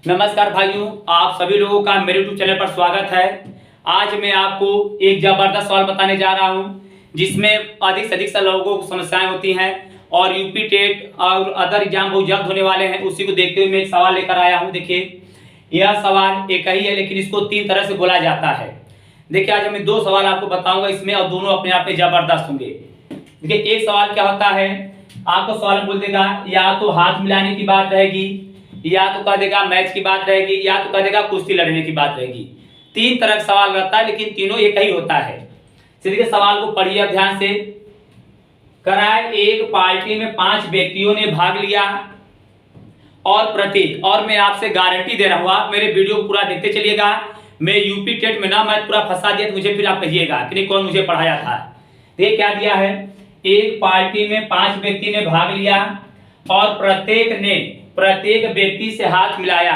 नमस्कार भाइयों, आप सभी लोगों का मेरे यूट्यूब चैनल पर स्वागत है। आज मैं आपको एक जबरदस्त सवाल बताने जा रहा हूं, जिसमें अधिक से अधिक लोगों को समस्याएं होती हैं और यूपी टेट और अदर एग्जाम बहुत जल्द होने वाले हैं। उसी को देखते हुए मैं एक सवाल लेकर आया हूं। देखिए, यह सवाल एक ही है, लेकिन इसको 3 तरह से बोला जाता है। देखिए, आज मैं 2 सवाल आपको बताऊंगा इसमें, और दोनों अपने आप में जबरदस्त होंगे। देखिए, एक सवाल क्या होता है, आपको सवाल बोल देगा या तो हाथ मिलाने की बात रहेगी, या तो कह देगा मैच की बात रहेगी, या तो कह देगा कुश्ती लड़ने की बात रहेगी। 3 तरह का सवाल रहता है, लेकिन तीनों एक ही होता है। देखिए, सवाल को पढ़िए अब ध्यान से। कराए एक पार्टी में 5 व्यक्तियों ने भाग लिया और प्रत्येक, और मैं आपसे गारंटी दे रहा हूं, आप मेरे वीडियो को पूरा देखते चलिएगा। मैं यूपी टेट में ना मैं पूरा फंसा दिया तो मुझे फिर आप कहिएगा कि नहीं कौन मुझे पढ़ाया था। ये क्या दिया है, एक पार्टी में 5 व्यक्ति ने भाग लिया और प्रत्येक व्यक्ति से हाथ मिलाया,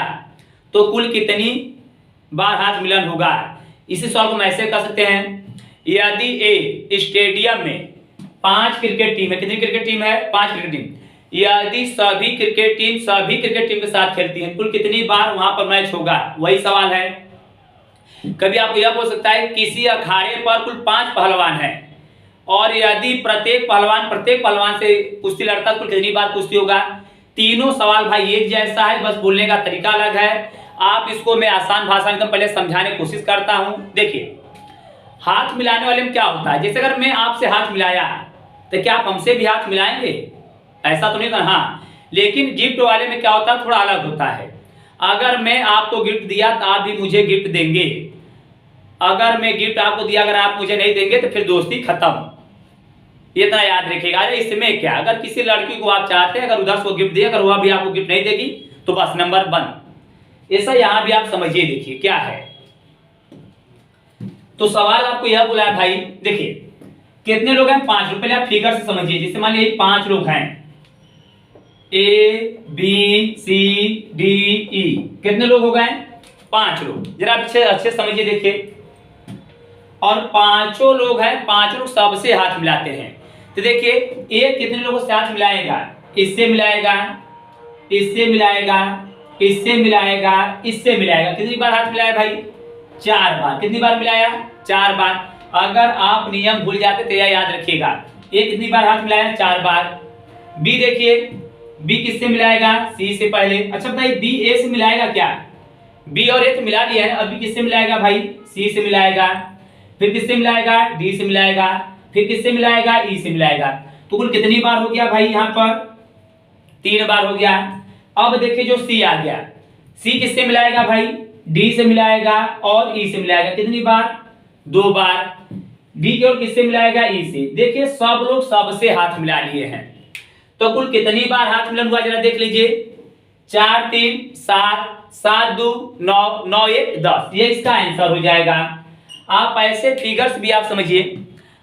तो कुल कितनी बार हाथ मिलन होगा। इसी सवाल को हम ऐसे कर सकते हैं, यदि एक स्टेडियम में 5 क्रिकेट टीम है, कितनी क्रिकेट टीम है, 5 क्रिकेट टीम, यदि सभी क्रिकेट टीम के साथ खेलती है, कुल कितनी बार वहां पर मैच होगा, वही सवाल है। कभी आपको यह बोल सकता है किसी अखाड़े पर कुल 5 पहलवान हैं, और यदि प्रत्येक पहलवान से कुश्ती लड़ता है, कुल कितनी बार कुश्ती होगा। तीनों सवाल भाई एक जैसा है, बस बोलने का तरीका अलग है। आप इसको मैं आसान भाषा में पहले समझाने की कोशिश करता हूं। देखिए, हाथ मिलाने वाले में क्या होता है, जैसे अगर मैं आपसे हाथ मिलाया तो क्या आप हमसे भी हाथ मिलाएंगे, ऐसा तो नहीं था। हाँ, लेकिन गिफ्ट वाले में क्या होता है, थोड़ा अलग होता है। अगर मैं आपको गिफ्ट दिया तो आप भी मुझे गिफ्ट देंगे, अगर मैं गिफ्ट आपको दिया अगर आप मुझे नहीं देंगे तो फिर दोस्ती खत्म। ये इतना याद रखिएगा। इसमें क्या, अगर किसी लड़की को आप चाहते हैं, अगर उधर से गिफ्ट दिया, अगर वह भी आपको गिफ्ट नहीं देगी तो बस नंबर 1। ऐसा यहां भी आप समझिए। देखिए क्या है, तो सवाल आपको यह बोला है भाई। देखिए कितने लोग हैं, 5 लोग। पहले आप फिगर से समझिए। जैसे मान लीजिए 5 लोग हैं, A B C D E, कितने लोग हो गए, 5 लोग। जरा अच्छे समझिए। देखिए, और पांचों लोग हैं, 5 लोग सबसे हाथ मिलाते हैं। तो देखिए, एक कितने लोगों से हाथ मिलाएगा, इससे मिलाएगा, इससे मिलाएगा, इससे मिलाएगा, इससे मिलाएगा। कितनी बार हाथ मिलाया भाई, 4 बार। कितनी बार मिलाया, 4 बार। अगर आप नियम भूल जाते तो यह याद रखिएगा, ये कितनी बार हाथ मिलाया, 4 बार। बी देखिए, बी किससे मिलाएगा, सी से पहले। अच्छा बताइए, बी ए से मिलाएगा क्या, बी और ए तो मिला लिया है, अभी किससे मिलाएगा भाई, सी से मिलाएगा, फिर किससे मिलाएगा, डी से मिलाएगा, फिर किससे मिलाएगा, ई से मिलाएगा। तो कुल कितनी बार हो गया भाई, यहां पर 3 बार हो गया। अब देखिए जो सी आ गया, सी किससे मिलाएगा भाई, डी से मिलाएगा और ई से मिलाएगा। कितनी बार, 2 बार। डी के और किससे मिलाएगा, ई से। देखिए सब लोग सबसे हाथ मिला लिए हैं, तो कुल कितनी बार हाथ मिलन हुआ, जरा देख लीजिए। 4 3 7, 7 2 9, 9 1 10, ये इसका आंसर हो जाएगा। आप ऐसे फिगर्स भी आप समझिए।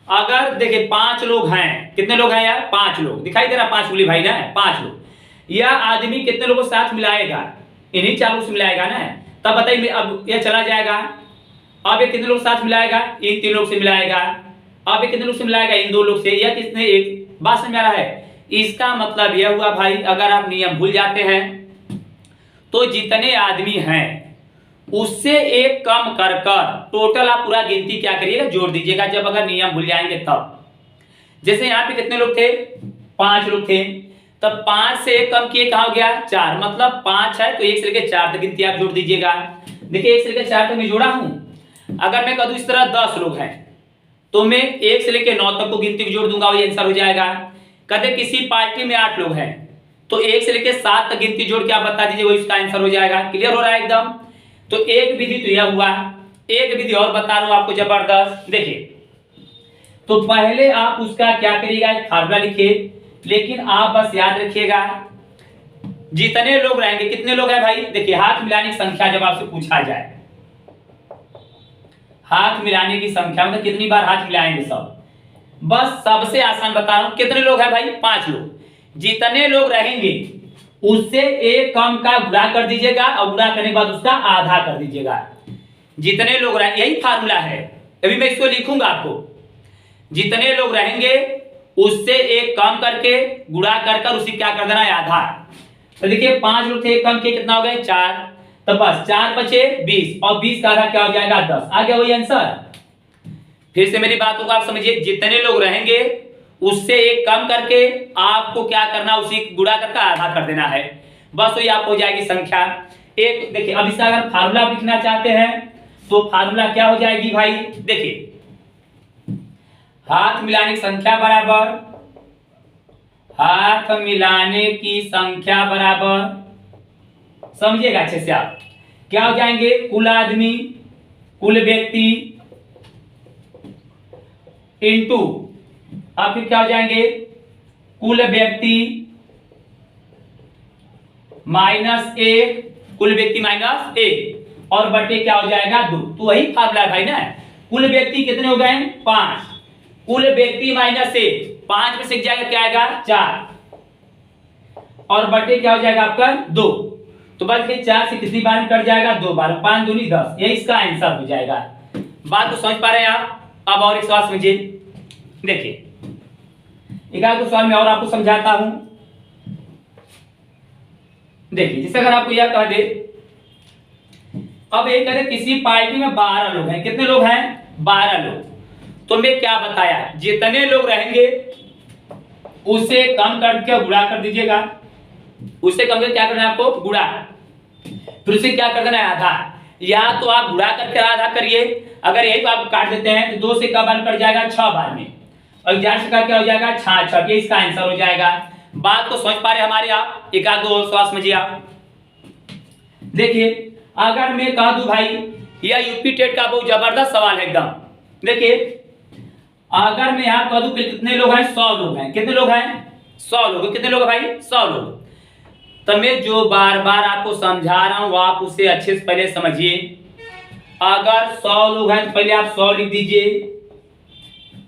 अगर देखिए 5 लोग हैं, कितने लोग हैं यार, 5 लोग। दिखाई दे रहा 5 बोली भाई ना, 5 लोग। यह आदमी कितने लोगों के साथ मिलाएगा, इन्हीं 4 लोग से मिलाएगा ना। तब बताइए, अब यह चला जाएगा। अब ये कितने लोग साथ मिलाएगा, इन 3 लोग से मिलाएगा। अब ये कितने लोग से मिलाएगा, इन 2 लोग से। यह किसने, एक बात समझ में आ रहा है। इसका मतलब यह हुआ भाई, अगर आप नियम भूल जाते हैं तो जितने आदमी हैं उससे एक कम कर टोटल आप पूरा गिनती क्या करिएगा, जोड़ दीजिएगा, जब अगर नियम भूल जाएंगे तब। जैसे यहाँ पे कितने लोग थे, 5 लोग थे, तब 5 से 1 कम किए, कहा हो गया 4, मतलब 5 है तो 1 से लेकर 4 तक गिनती आप जोड़ दीजिएगा। देखिए 1 से लेकर 4 तक मैं जोड़ा हूं। अगर मैं कह दूं इस तरह 10 लोग हैं तो मैं 1 से लेकर 9 तक को गिनती जोड़ दूंगा, वही आंसर हो जाएगा। कहते किसी पार्टी में 8 लोग हैं तो 1 से लेकर 7 तक गिनती जोड़ के आप बता दीजिए, वही उसका आंसर हो जाएगा। क्लियर हो रहा है एकदम। तो एक विधि तो यह हुआ, एक विधि और बता रहा हूं आपको जबरदस्त। देखिए, तो पहले आप उसका क्या करिएगा, एक फार्मूला लिखिए, लेकिन आप बस याद रखिएगा जितने लोग रहेंगे, कितने लोग हैं भाई। देखिए हाथ मिलाने की संख्या जब आपसे पूछा जाए, हाथ मिलाने की संख्या मतलब कितनी बार हाथ मिलाएंगे सब, बस सबसे आसान बता रहा हूं। कितने लोग हैं भाई, 5 लोग। जितने लोग रहेंगे उससे 1 कम का गुणा कर दीजिएगा, और गुणा करने के बाद उसका आधा कर दीजिएगा। जितने लोग रहेंगे, यही फार्मूला है, अभी मैं इसको लिखूंगा आपको। जितने लोग रहेंगे उससे 1 कम करके गुणा कर उसी क्या कर देना है, आधा। तो देखिए 5 लोग थे, 1 कम किए, कितना हो गए, 4। तो बस 4 बचे 20 और 20 का आधा क्या हो जाएगा 10। आ गया वही आंसर। फिर से मेरी बातों को आप समझिए, जितने लोग रहेंगे उससे एक कम करके आपको क्या करना, उसी गुणा करके आधा कर देना है, बस वही आपको हो जाएगी संख्या एक। देखिए अब इसका अगर फार्मूला लिखना चाहते हैं तो फार्मूला क्या हो जाएगी भाई, देखिए हाथ मिलाने की संख्या बराबर, हाथ मिलाने की संख्या बराबर, समझिएगा अच्छे से आप, क्या हो जाएंगे कुल आदमी, कुल व्यक्ति इनटू, अब फिर क्या हो जाएंगे कुल व्यक्ति माइनस 1, कुल व्यक्ति माइनस 1 और बटे क्या हो जाएगा 2। तो वही फार्मूला है भाई ना, कुल व्यक्ति कितने हो गए 5, कुल व्यक्ति माइनस 1, 5 में से जाएगा क्या आएगा 4 और बटे क्या हो जाएगा आपका 2। तो बस ये 4 से कितनी बार में कट जाएगा 2 बार, 5 दूनी 10, ये इसका आंसर हो जाएगा। बात को समझ पा रहे हैं आप। अब और एक सवाल समझिए, देखिए एक आध सवाल में और आपको समझाता हूं। देखिए जैसे अगर आपको यह कह दे, अब एक कह दे किसी पार्टी में 12 लोग हैं, कितने लोग हैं 12 लोग, तो मैं क्या बताया जितने लोग रहेंगे उसे कम करके गुणा कर दीजिएगा, उससे कम करके क्या करना है आपको गुणा, फिर उसे क्या कर देना है आधा, या तो आप गुणा करके आधा करिए, अगर यही आप काट देते हैं तो 2 से कब बार कट जाएगा 6 बार में, और 11 से क्या हो जाएगा 66, ये इसका आंसर हो जाएगा। बात को समझ पा रहे हमारे आप। एक आध दो सवाल समझिए आप। देखिए अगर मैं कह दूं भाई यह यूपी टेट का बहुत जबरदस्त सवाल है एकदम, देखिए अगर मैं यहां कह दूं कि कितने लोग हैं 100 लोग हैं, कितने लोग हैं 100 लोग, कितने लोग भाई 100 लोग, तो मैं जो बार बार आपको समझा रहा हूं आप उसे अच्छे से पहले समझिए। अगर 100 लोग हैं तो पहले आप 100 लिख दीजिए,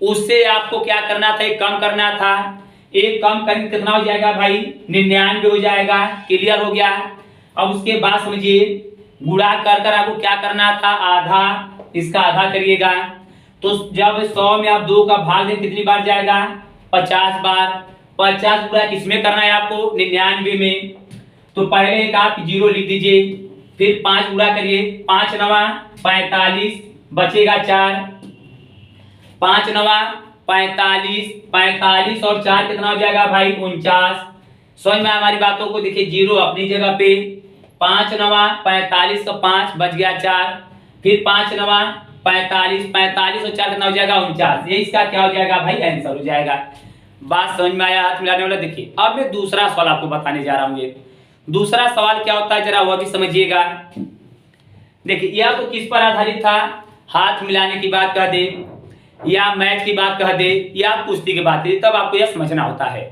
उससे आपको क्या करना था एक कम करना था, एक कम करके कितना हो जाएगा भाई 99 हो जाएगा, क्लियर हो गया। अब उसके बाद समझिए गुणा कर कर आपको क्या करना था आधा, इसका आधा करिएगा, तो जब 100 में आप 2 का भाग दें कितनी बार जाएगा 50 बार, 50 गुणा किसमें करना है आपको 99 में, तो पहले एक आप 0 लिख दीजिए, फिर 5 गुणा करिए, 5 नवा 45 बचेगा 4, 5 नवा 45, 45 और 4 कितना हो जाएगा भाई 49। समझ में हमारी बातों को, देखिए 0 अपनी जगह पे, 5 नवा 45 का 5 बच गया 4, फिर 5 नवा 45, 45 और 4 कितना हो जाएगा 49, ये इसका क्या हो जाएगा भाई आंसर हो जाएगा। बात समझ में आया हाथ मिलाने वाला। देखिए अब मैं दूसरा सवाल आपको बताने जा रहा हूँ, ये दूसरा सवाल क्या होता है जरा वह भी समझिएगा। देखिए यह तो किस पर आधारित था, हाथ मिलाने की बात कह दे या मैच की बात कह दे या कुश्ती की बात दे, तब आपको यह समझना होता है।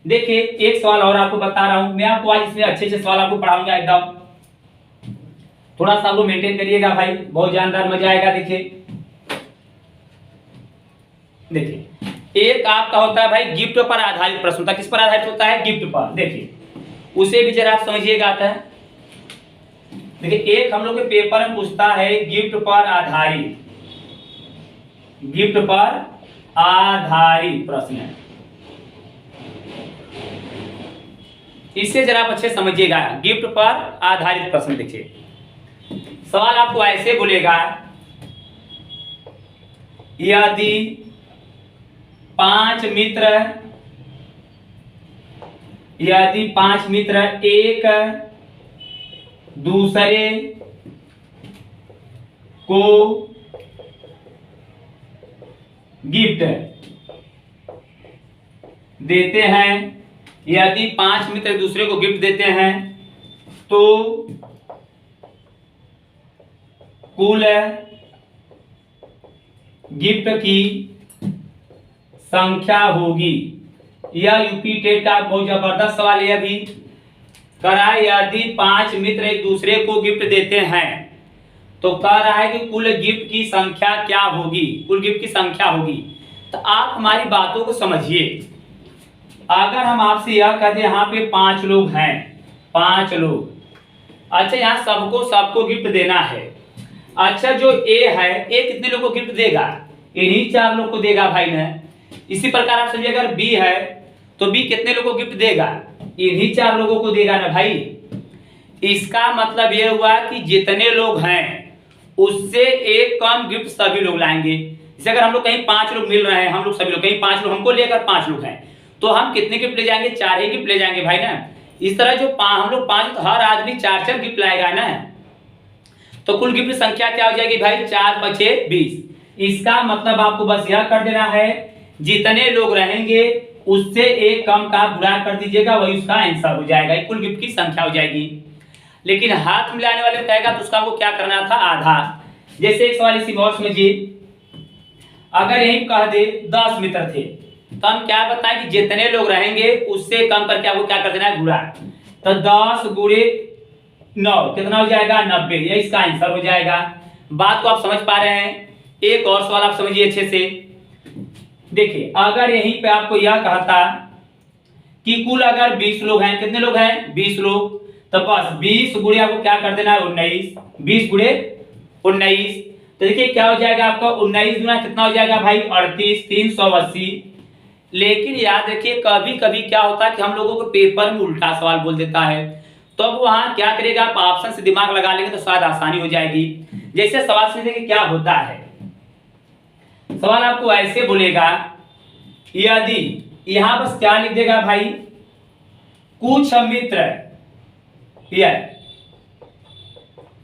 देखिए एक सवाल और आपको बता रहा हूं मैं, आपको आज इसमें अच्छे अच्छे सवाल आपको पढ़ाऊंगा एकदम, थोड़ा सा वो मेंटेन करिएगा भाई, बहुत जानदार मजा आएगा। देखिए एक आपका होता है भाई गिफ्ट पर आधारित प्रश्न होता है, किस पर आधारित होता है गिफ्ट पर, देखिए उसे भी जरा आप समझिएगा आता है। देखिए एक हम लोग के पेपर में पूछता है गिफ्ट पर आधारित, गिफ्ट पर आधारित प्रश्न है, इससे जरा आप अच्छे समझिएगा गिफ्ट पर आधारित प्रश्न। देखिए सवाल आपको ऐसे बोलेगा, यदि 5 मित्र, यदि 5 मित्र एक दूसरे को गिफ्ट देते हैं, यदि 5 मित्र दूसरे को गिफ्ट देते हैं तो कुल गिफ्ट की संख्या होगी। यह यूपी टेट का बहुत जबरदस्त सवाल है। अभी करा यदि 5 मित्र एक दूसरे को गिफ्ट देते हैं तो कह रहा है कि कुल गिफ्ट की संख्या क्या होगी, कुल गिफ्ट की संख्या होगी। तो आप हमारी बातों को समझिए, अगर हम आपसे यह कहते यहाँ पे 5 लोग हैं, 5 लोग, अच्छा यहाँ सबको गिफ्ट देना है, अच्छा जो ए है ए कितने लोग को गिफ्ट देगा, इन्हीं 4 लोग को देगा भाई ने। इसी प्रकार आप समझिए अगर बी है तो बी कितने लोगों को गिफ्ट देगा, इन्हीं 4 लोगों को देगा ना भाई। इसका मतलब ये हुआ कि जितने लोग हैं उससे एक कम गिफ्ट सभी लोग लाएंगे। जैसे अगर हम लोग कहीं 5 लोग मिल रहे हैं, हम लोग सभी लोग कहीं 5 लोग हमको लेकर 5 लोग हैं, तो हम कितने गिफ्ट ले जाएंगे? 4 ही गिफ्ट ले जाएंगे भाई ना। इस तरह जो हम लोग 5, तो हर आदमी 4 गिफ्ट लाएगा ना। तो कुल गिफ्ट संख्या क्या हो जाएगी भाई? 4 5 20। इसका मतलब आपको बस यह कर देना है, जितने लोग रहेंगे उससे एक कम का गुणा कर दीजिएगा, वही उसका आंसर हो जाएगा, कुल गिफ्ट की संख्या हो जाएगी। लेकिन हाथ मिलाने वाले कहेगा तो उसका वो क्या करना था? आधा। जैसे एक सवाल इसी और समझिए, अगर यही कह दे 10 मित्र थे, तो हम क्या बताएं कि जितने लोग रहेंगे उससे कम करके आपको क्या कर देना है? गुणा। तो 10 गुणे 9 कितना हो जाएगा? 90। ये इसका आंसर हो जाएगा। बात को आप समझ पा रहे हैं? एक और सवाल आप समझिए अच्छे से। देखिए, अगर यहीं पे आपको यह कहता कि कुल अगर 20 लोग हैं, कितने लोग हैं? 20 लोग, तो बस 20 गुणे आपको क्या कर देना है? 19। 20 गुणे 19, तो देखिए क्या हो जाएगा आपका? 19 गुना कितना हो जाएगा भाई? 38, 380। लेकिन याद रखिए, कभी कभी क्या होता है कि हम लोगों को पेपर में उल्टा सवाल बोल देता है, तो अब वहां क्या करेगा? आप ऑप्शन से दिमाग लगा लेंगे तो शायद आसानी हो जाएगी। जैसे सवाल से देखिए क्या होता है। सवाल आपको ऐसे बोलेगा, यदि, यहां बस क्या लिख देगा भाई? कुछ मित्र, यह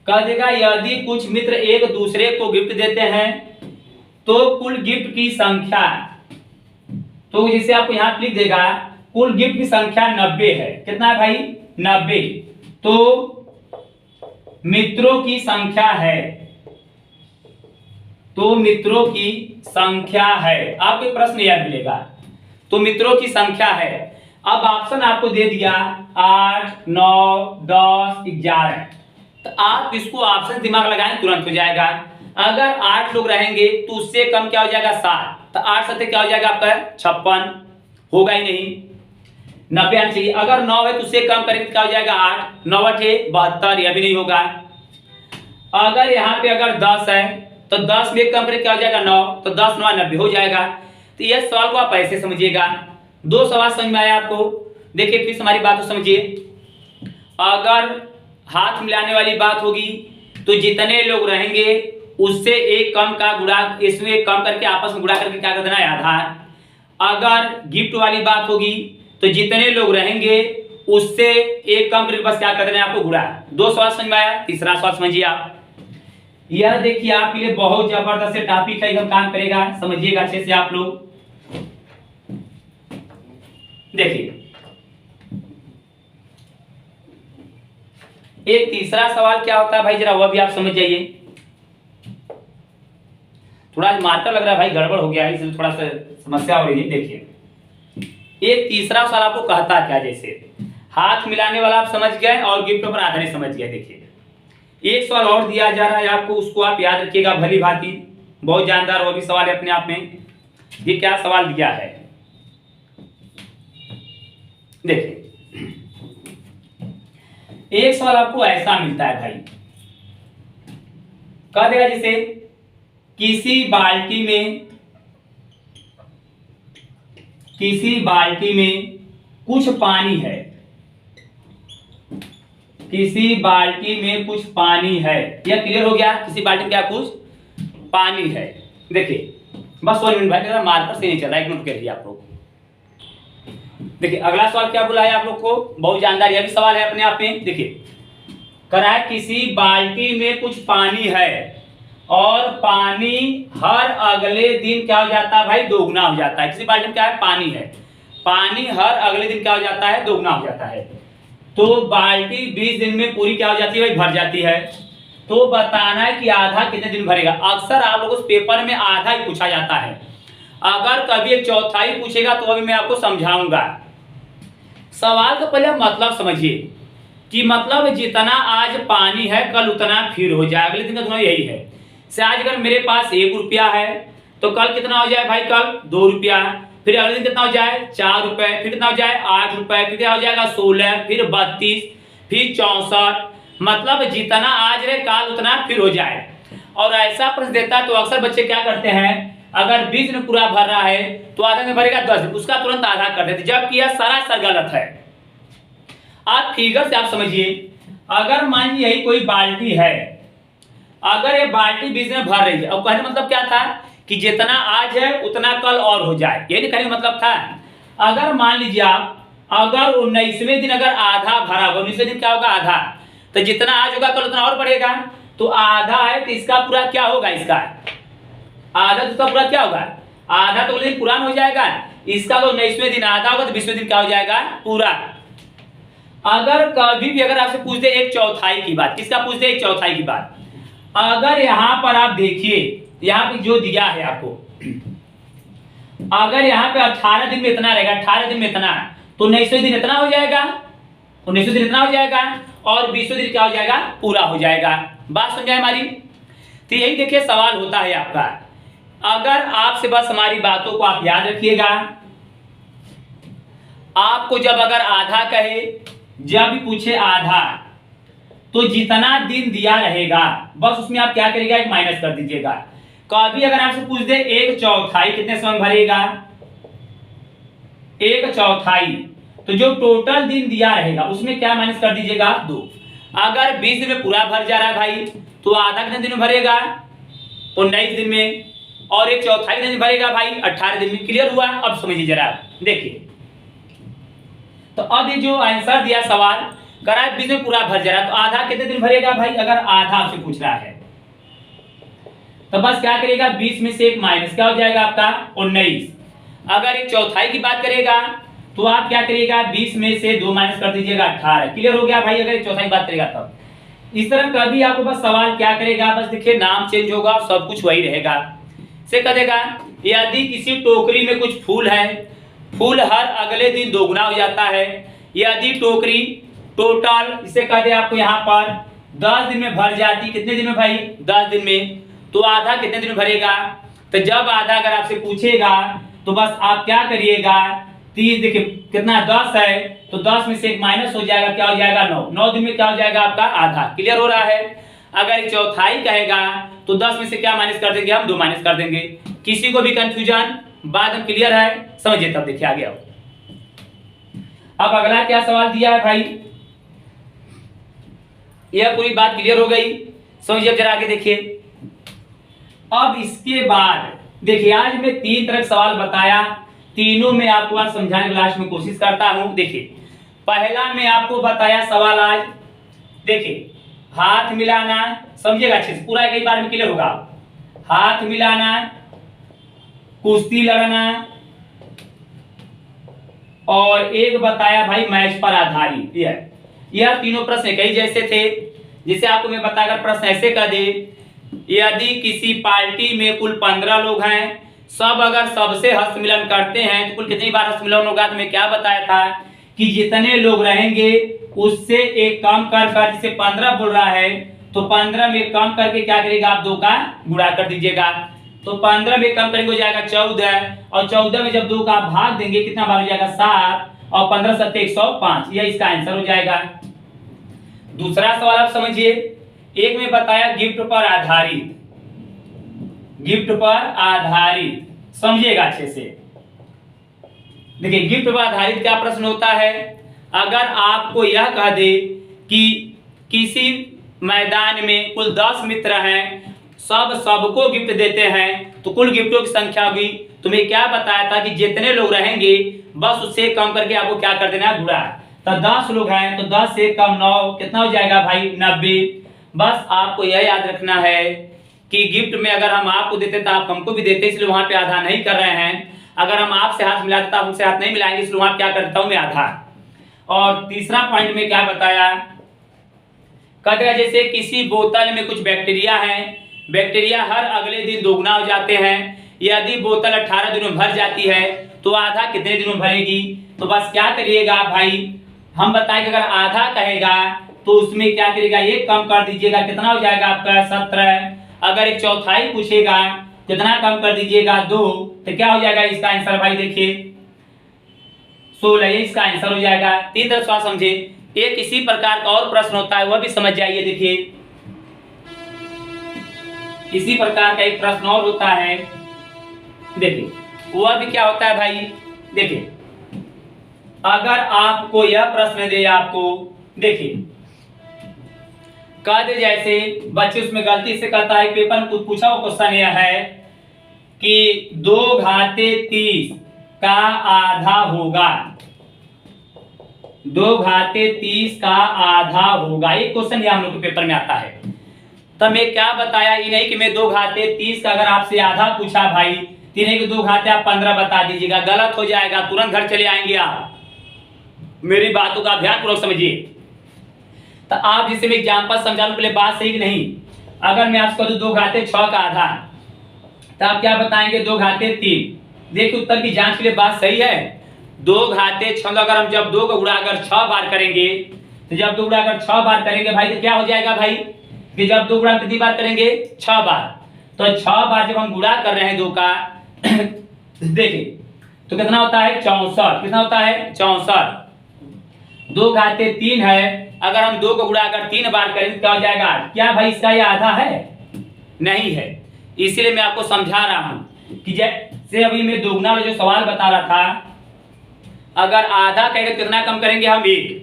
कह देगा यदि कुछ मित्र एक दूसरे को गिफ्ट देते हैं तो कुल गिफ्ट की संख्या, तो जैसे आपको यहां लिख देगा कुल गिफ्ट की संख्या 90 है। कितना है भाई? 90। तो मित्रों की संख्या है, तो मित्रों की संख्या है, आपको प्रश्न यह मिलेगा, तो मित्रों की संख्या है। अब ऑप्शन आपको दे दिया 8, 9, 10, 11, तो आप इसको ऑप्शन दिमाग लगाएं तुरंत हो जाएगा। अगर 8 लोग रहेंगे तो उससे कम क्या हो जाएगा? 7, तो 8 7 क्या हो जाएगा आपका? 56, होगा ही नहीं, 90 आना चाहिए। अगर 9 है तो उससे कम करेंगे तो क्या हो जाएगा? 8, 9 8 72, यह भी नहीं होगा। अगर यहाँ पे अगर 10 है तो 10 में कम करें क्या हो जाएगा? 9, तो 10 9 90 हो जाएगा। तो यह सवाल को आप ऐसे समझिएगा। 2 सवाल समझ में आया आपको? देखिए फिर हमारी बात को समझिए। अगर हाथ मिलाने वाली बात होगी तो जितने लोग रहेंगे उससे एक कम का गुणा, इसमें एक कम करके आपस में गुणा करके क्या कर देना है? आधा। अगर गिफ्ट वाली बात होगी तो जितने लोग रहेंगे उससे एक कम करके बस क्या कर देना है? आपको गुणा। 2 सवाल समझ में आया? तीसरा सवाल समझिए आप। यह देखिए आपके लिए बहुत जबरदस्त टॉपिक है, एकदम काम करेगा, समझिएगा अच्छे से आप लोग। देखिए एक तीसरा सवाल क्या होता है भाई, जरा वह भी आप समझ जाइए। थोड़ा मार्कर लग रहा है भाई, गड़बड़ हो गया है, इसलिए थोड़ा सा समस्या हो रही है। देखिए एक तीसरा सवाल आपको कहता क्या, जैसे हाथ मिलाने वाला आप समझ गए और गिफ्ट पर आधारित समझ गए। देखिए एक सवाल और दिया जा रहा है आपको, उसको आप याद रखिएगा भली भांति, बहुत जानदार वो भी सवाल है अपने आप में। ये क्या सवाल दिया है देखिए, एक सवाल आपको ऐसा मिलता है भाई, कह देगा जैसे किसी बाल्टी में कुछ पानी है, किसी बाल्टी में कुछ पानी है। यह क्लियर हो गया? किसी बाल्टी में क्या कुछ पानी है। देखिए बस 1 मिनट भाई, मेरा मार्कर से नहीं चल रहा, 1 मिनट करिए आप लोग। देखिए अगला सवाल क्या बोला है आप लोग को, बहुत जानदार यह भी सवाल है अपने आप में। देखिए करा है किसी बाल्टी में कुछ पानी है और पानी हर अगले दिन क्या हो जाता है भाई? दोगुना हो जाता है। किसी बाल्टी में क्या है? पानी है, पानी हर अगले दिन क्या हो जाता है? दोगुना हो जाता है। तो बाल्टी 20 दिन में पूरी क्या हो जाती है भाई? भर जाती है। तो बताना है कि आधा कितने दिन भरेगा। अक्सर आप लोगों से पेपर में आधा ही पूछा जाता है, अगर कभी एक चौथाई पूछेगा तो अभी मैं आपको समझाऊंगा। सवाल का पहले मतलब समझिए कि मतलब जितना आज पानी है कल उतना फिर हो जाए, अगले दिन का गुना यही है। से आज अगर मेरे पास 1 रुपया है तो कल कितना हो जाए भाई? कल 2 रुपया, फिर अगले दिन कितना हो जाए? 4 रुपए, फिर कितना हो जाए? 8 रुपए, फिर क्या हो जाएगा? 16, फिर 32, फिर 64। मतलब जितना आज रहे कल उतना फिर हो जाए। और ऐसा प्रश्न देता है तो अक्सर बच्चे क्या करते हैं, अगर 20 दिन पूरा भर रहा है तो आधा में भरेगा 10 दिन, उसका तुरंत आधा कर देते, जबकि यह सरासर गलत है। आप फिगर से आप समझिए, अगर मान लीजिए यही कोई बाल्टी है, अगर ये बाल्टी बीच में भर रही है, अब कहने मतलब क्या था कि जितना आज है उतना कल और हो जाए, यही कहने मतलब था। अगर मान लीजिए आप अगर 19वें दिन अगर आधा भरा होगा, 19वें दिन क्या होगा आधा, तो जितना आज होगा कल उतना और बढ़ेगा, तो आधा है तो इसका पूरा क्या होगा, इसका आधा तो इसका पूरा क्या होगा, आधा तो दिन पुराना हो जाएगा, इसका तो 19वें दिन आधा होगा तो 20वें दिन क्या हो जाएगा पूरा। अगर कभी भी अगर आपसे पूछ दे एक चौथाई की बात, किसका पूछ दे एक चौथाई की बात, अगर यहां पर आप देखिए यहां पे जो दिया है आपको, अगर यहां पे 18 दिन में इतना रहेगा, 18 दिन में इतना, तो 19वें दिन इतना हो जाएगा, 19वें दिन इतना हो जाएगा और 20वें दिन क्या हो जाएगा पूरा हो जाएगा। बात समझ आए हमारी। तो यही देखिए सवाल होता है आपका, अगर आपसे बस हमारी बातों को आप याद रखिएगा, आपको जब अगर आधा कहे, जब भी पूछे आधा, तो जितना दिन दिया रहेगा बस उसमें आप क्या करिएगा एक माइनस कर दीजिएगा। कभी अगर आपसे पूछ दे एक चौथाई कितने समय भरेगा, एक चौथाई, तो जो टोटल दिन दिया रहेगा उसमें क्या माइनस कर दीजिएगा आप 2। अगर 20 दिन में पूरा भर जा रहा है भाई, तो आधा कितने दिन में भरेगा 19 दिन में, और एक चौथाई दिन में भरेगा भाई 18 दिन में। क्लियर हुआ। अब समझिए जरा देखिए, तो अब ये जो आंसर दिया सवाल करा 20 में पूरा भर जा रहा है, तो आधा कितने दिन भरेगा भाई, अगर आधा आपसे पूछ रहा है तो बस क्या करेगा 20 में से एक माइनस क्या हो जाएगा आपका 19। अगर एक चौथाई की बात करेगा तो आप क्या करिएगा 20 में से 2 माइनस कर दीजिएगा 18। क्लियर हो गया भाई। अगर एक चौथाई की बात करेगा तब इस तरह कभी आपको बस सवाल क्या करेगा, बस देखिए नाम चेंज होगा और सब कुछ वही रहेगा। से कह देगा यदि किसी टोकरी में कुछ फूल है, फूल हर अगले दिन दोगुना हो जाता है, यदि टोकरी टोटल इसे कह दे आपको यहाँ पर 10 दिन में भर जाती, कितने दिन में भाई 10 दिन में, तो आधा कितने दिन में भरेगा। तो जब आधा अगर आपसे पूछेगा तो बस आप क्या करिएगा 30 देखिए कितना 10 है, तो 10 में से एक माइनस हो जाएगा, क्या हो जाएगा 9, 9 दिन में क्या हो जाएगा आपका आधा। क्लियर हो रहा है। अगर एक चौथाई कहेगा तो 10 में से क्या माइनस कर देंगे हम 2 माइनस कर देंगे। किसी को भी कंफ्यूजन बाद में क्लियर है समझिए, तब देखिए आगे आओ। अब अगला क्या सवाल दिया है भाई, यह पूरी बात क्लियर हो गई, समझिए जरा आगे देखिए। अब इसके बाद देखिए आज मैं 3 तरह के सवाल बताया, तीनों में आपको आज समझाने की लास्ट में कोशिश करता हूं। देखिए पहला मैं आपको बताया सवाल आज, देखिए हाथ मिलाना, समझिएगा अच्छे से, पूरा कई बार में क्लियर होगा। हाथ मिलाना, कुश्ती लड़ना, और एक बताया भाई मैच पर आधारित। यह तीनों प्रश्न कई जैसे थे, जिसे आपको मैं बताकर प्रश्न ऐसे कर दे, यदि किसी पार्टी में कुल 15 लोग हैं, सब अगर सबसे हस्तमिलन करते हैं तो कुल कितनी बार हस्तमिलन होगा। तो मैं क्या बताया था कि जितने लोग रहेंगे उससे एक कम कर कर, जिसे 15 बोल रहा है तो 15 में कम करके क्या करेगा आप 2 का गुणा कर दीजिएगा, तो 15 में कम करेंगे हो जाएगा 14, और 14 में जब 2 का भाग देंगे कितना बार हो जाएगा 7, और 15 7 105, यह इसका आंसर हो जाएगा। दूसरा सवाल आप समझिए, एक में बताया गिफ्ट पर आधारित, गिफ्ट पर आधारित, समझिएगा अच्छे से। देखिए गिफ्ट पर आधारित क्या प्रश्न होता है, अगर आपको यह कह दे कि किसी मैदान में कुल 10 मित्र हैं, सबको गिफ्ट देते हैं, तो कुल गिफ्टों की संख्या होगी। तुम्हें क्या बताया था कि जितने लोग रहेंगे बस उससे कम करके आपको क्या कर देना है गुणा। तो 10 लोग हैं तो 10 से कम 9 कितना हो जाएगा भाई 90। बस आपको यह याद रखना है कि गिफ्ट में अगर हम आपको देते तो आप हमको भी देते, इसलिए वहां पे आधा नहीं कर रहे हैं। अगर हम आपसे हाथ मिलाते तो आप हमसे हाथ नहीं मिलाएंगे, इसलिए वहां क्या करता हूं मैं आधा। और तीसरा पॉइंट में क्या बताया, कहते हैं जैसे किसी बोतल में कुछ बैक्टीरिया है, बैक्टीरिया हर अगले दिन दोगुना हो जाते हैं, यदि बोतल 18 दिनों में भर जाती है तो आधा कितने दिनों में भरेगी। तो बस क्या करिएगा भाई, हम बताएंगे अगर आधा कहेगा तो उसमें क्या करिएगा ये कम कर दीजिएगा, कितना हो जाएगा आपका 17। अगर एक चौथाई पूछेगा कितना कम कर दीजिएगा 2, तो क्या हो जाएगा इसका आंसर भाई देखिए 16, ये इसका आंसर हो जाएगा। 3 तरह सवाल समझे। एक इसी प्रकार का और प्रश्न होता है वह भी समझ जाइए। देखिए इसी प्रकार का एक प्रश्न और होता है, देखिए वह भी क्या होता है भाई, देखिए अगर आपको यह प्रश्न दे, आपको देखिए कह दे जैसे बच्चे उसमें गलती से कहता है पेपर में कुछ पूछा हुआ क्वेश्चन यह है कि 2 घाते 30 का आधा होगा, 2 घाते 30 का आधा होगा, ये क्वेश्चन ये हम लोग के पेपर में आता है। तब मैं क्या बताया, ये नहीं कि मैं 2 घाते 30 का अगर आपसे आधा पूछा भाई, तीन के 2 घाते आप 15 बता दीजिएगा, गलत हो जाएगा, तुरंत घर चले आएंगे आप। मेरी बातों का ध्यान पूर्वक समझिए। तो आप जिसे मैं एग्जाम्पल समझाने के लिए बात सही कि नहीं, अगर मैं आपको दूं 2 घाते 6 का आधा, तो आप क्या बताएंगे 2 घाते 3। देखिए उत्तर की जांच के लिए बात सही है। 2 घाते 6 अगर हम जब 2 को गुणाकर 6 बार करेंगे, तो जब 2 गुणाकर 6 बार करेंगे भाई तो क्या हो जाएगा भाई, कि जब 2 गुणा कितनी बार करेंगे 6 बार, तो 6 बार जब हम गुणा कर रहे हैं 2 का देखिए तो कितना होता है 64, कितना होता है 64। 2 घाते 3 है, अगर हम 2 को गुणाकर 3 बार करें तो क्या हो जाएगा, क्या भाई इसका ये आधा है, नहीं है। इसीलिए मैं आपको समझा रहा हूं कि जैसे अभी मैं दोगुना वाला जो सवाल बता रहा था, अगर आधा कहेंगे कितना कम करेंगे हम 1,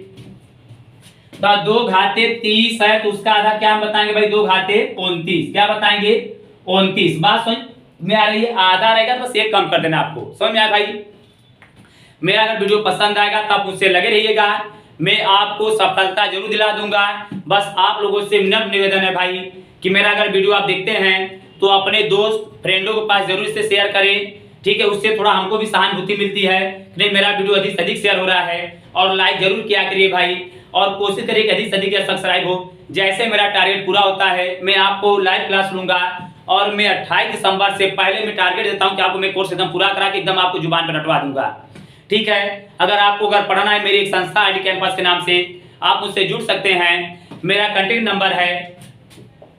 तो 2 घाते 30 है तो उसका आधा क्या हम बताएंगे भाई 2 घाते 29, क्या बताएंगे 29। बात समझ में आ रही है, आधा रहेगा तो बस 1 कम कर देना, आपको समझ में आया भाई। मेरा अगर वीडियो पसंद आएगा तो आप मुझसे लगे रहिएगा, मैं आपको सफलता जरूर दिला दूंगा। बस आप लोगों से विनम्र निवेदन है भाई कि मेरा अगर वीडियो आप देखते हैं तो अपने दोस्त फ्रेंडों के पास जरूर इसे शेयर करें, ठीक है, उससे थोड़ा हमको भी सहानुभूति मिलती है, नहीं मेरा वीडियो अधिक से अधिक शेयर हो रहा है। और लाइक जरूर किया करिए भाई, और कोशिश करिए कि अधिक से अधिक सब्सक्राइब हो। जैसे मेरा टारगेट पूरा होता है मैं आपको लाइव क्लास लूंगा, और मैं 28 दिसंबर से पहले मैं टारगेट देता हूं कि आपको मैं कोर्स एकदम पूरा करा के एकदम आपको जुबान पर रटवा दूंगा, ठीक है। अगर आपको अगर पढ़ना है मेरी एक संस्था आईडी कैंपस के नाम से, आप मुझसे जुड़ सकते हैं। मेरा कांटेक्ट नंबर है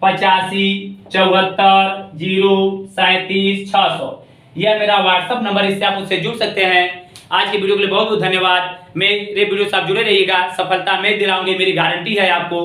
85 74 0 37 600, यह मेरा व्हाट्सअप नंबर, इससे आप मुझसे जुड़ सकते हैं। आज की वीडियो के लिए बहुत बहुत धन्यवाद। मेरे वीडियो से आप जुड़े रहिएगा, सफलता मैं दिलाऊंगी, मेरी गारंटी है आपको।